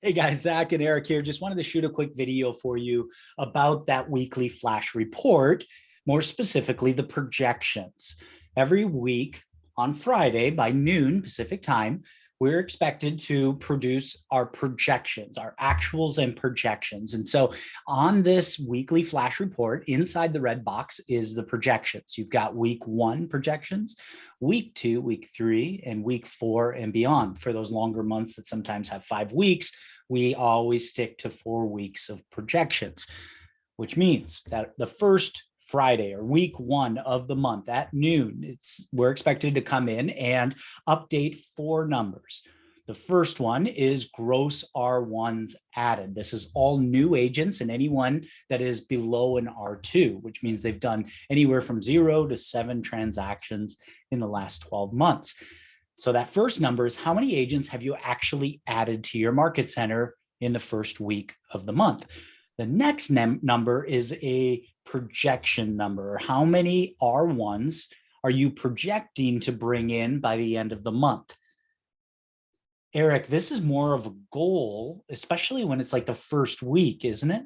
Hey guys, Zach and Eric here. Just wanted to shoot a quick video for you about that weekly flash report, more specifically, the projections. Every week on Friday by noon Pacific time, we're expected to produce our projections, our actuals and projections. And so on this weekly flash report, inside the red box is the projections. You've got week one projections, week two, week three, and week four and beyond. For those longer months that sometimes have 5 weeks, we always stick to 4 weeks of projections, which means that the first Friday or week one of the month at noon, we're expected to come in and update 4 numbers. The first one is gross R1s added. This is all new agents and anyone that is below an R2, which means they've done anywhere from 0 to 7 transactions in the last 12 months. So that first number is how many agents have you actually added to your market center in the first week of the month? The next number is a projection number. How many R1s are you projecting to bring in by the end of the month? Eric, this is more of a goal, especially when it's like the first week, isn't it?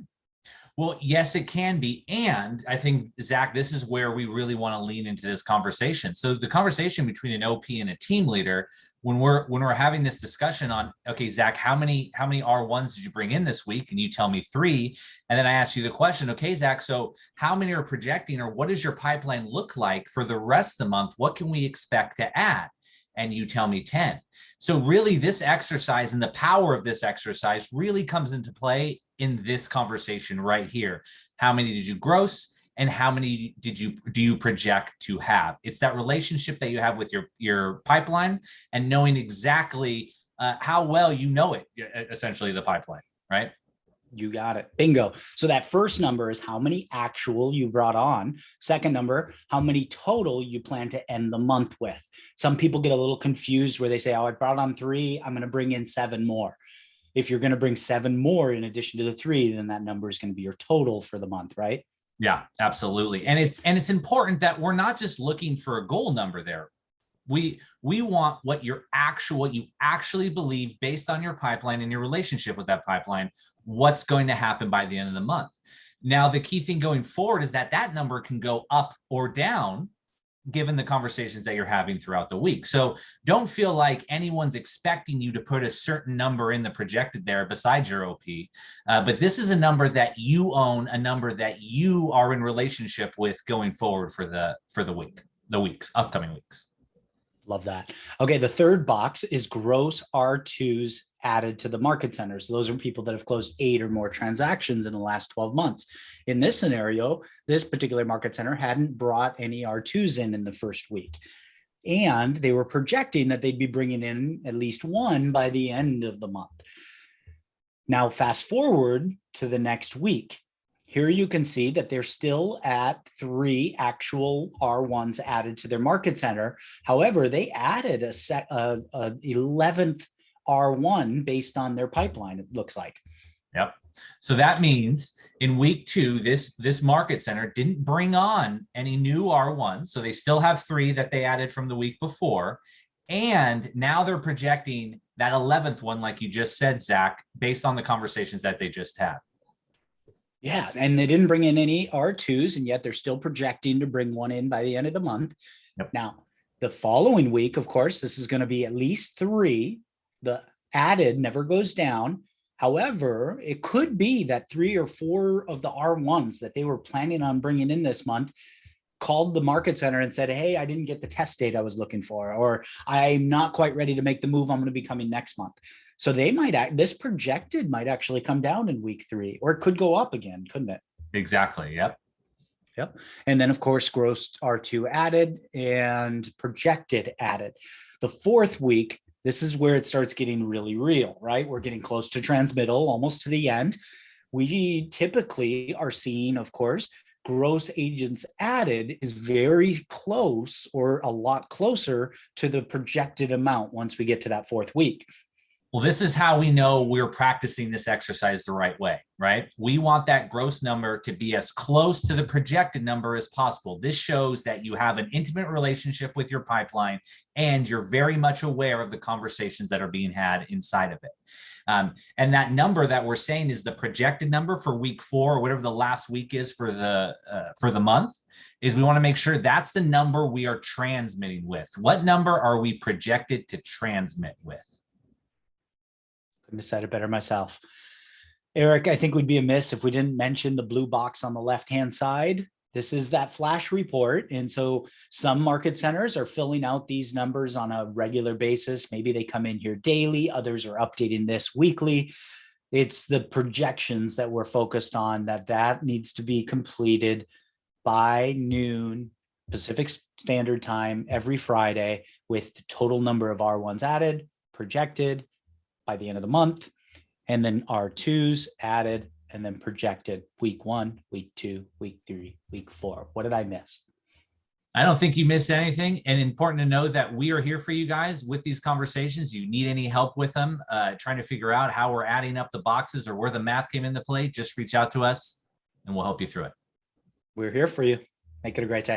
Well, yes, it can be. And I think, Zach, this is where we really want to lean into this conversation. So the conversation between an OP and a team leader, when we're having this discussion on, okay, Zach, how many R1s did you bring in this week? And you tell me 3. And then I ask you the question, okay, Zach, so how many are projecting, or what does your pipeline look like for the rest of the month? What can we expect to add? And you tell me 10. So really this exercise and the power of this exercise really comes into play in this conversation right here. How many did you gross and how many do you project to have? It's that relationship that you have with your pipeline and knowing exactly how well you know it, essentially the pipeline, right? You got it. Bingo. So that first number is how many actual you brought on. Second number, how many total you plan to end the month with. Some people get a little confused where they say, oh, I brought on 3, I'm going to bring in 7 more. If you're going to bring 7 more in addition to the 3, then that number is going to be your total for the month, right? Yeah, absolutely. And it's important that we're not just looking for a goal number there. We want what you actually believe based on your pipeline and your relationship with that pipeline, what's going to happen by the end of the month. Now, the key thing going forward is that number can go up or down given the conversations that you're having throughout the week. So don't feel like anyone's expecting you to put a certain number in the projected there besides your OP. But this is a number that you own, a number that you are in relationship with going forward for the weeks, upcoming weeks. Love that. Okay, the third box is gross R2s added to the market center. So those are people that have closed 8 or more transactions in the last 12 months. In this scenario, this particular market center hadn't brought any R2s in the first week. And they were projecting that they'd be bringing in at least 1 by the end of the month. Now, fast forward to the next week. Here you can see that they're still at 3 actual R1s added to their market center. However, they added a 11th R1 based on their pipeline, it looks like. Yep. So that means in week 2, this market center didn't bring on any new R1s. So they still have 3 that they added from the week before. And now they're projecting that 11th one, like you just said, Zach, based on the conversations that they just had. Yeah, and they didn't bring in any R2s, and yet they're still projecting to bring 1 in by the end of the month. Yep. Now, the following week, of course, this is going to be at least 3. The added never goes down. However, it could be that 3 or 4 of the R1s that they were planning on bringing in this month called the market center and said, hey, I didn't get the test date I was looking for, or I'm not quite ready to make the move I'm going to be coming next month. So they this projected might actually come down in week 3, or it could go up again, couldn't it? Exactly. Yep. Yep. And then, of course, gross R2 added and projected added. The fourth week, this is where it starts getting really real, right? We're getting close to transmittal, almost to the end. We typically are seeing, of course, gross agents added is very close or a lot closer to the projected amount once we get to that 4th week. Well, this is how we know we're practicing this exercise the right way, right? We want that gross number to be as close to the projected number as possible. This shows that you have an intimate relationship with your pipeline and you're very much aware of the conversations that are being had inside of it. And that number that we're saying is the projected number for week 4 or whatever the last week is for the month, is we want to make sure that's the number we are transmitting with. What number are we projected to transmit with? Couldn't have said it better myself. Eric, I think we'd be amiss if we didn't mention the blue box on the left-hand side. This is that flash report. And so some market centers are filling out these numbers on a regular basis. Maybe they come in here daily. Others are updating this weekly. It's the projections that we're focused on, that needs to be completed by noon Pacific Standard Time every Friday, with the total number of R1s added, projected by the end of the month, and then R2s added and then projected week 1, week 2, week 3, week 4. What did I miss? I don't think you missed anything. And important to know that we are here for you guys with these conversations. You need any help with them, trying to figure out how we're adding up the boxes or where the math came into play, just reach out to us and we'll help you through it. We're here for you. Make it a great day.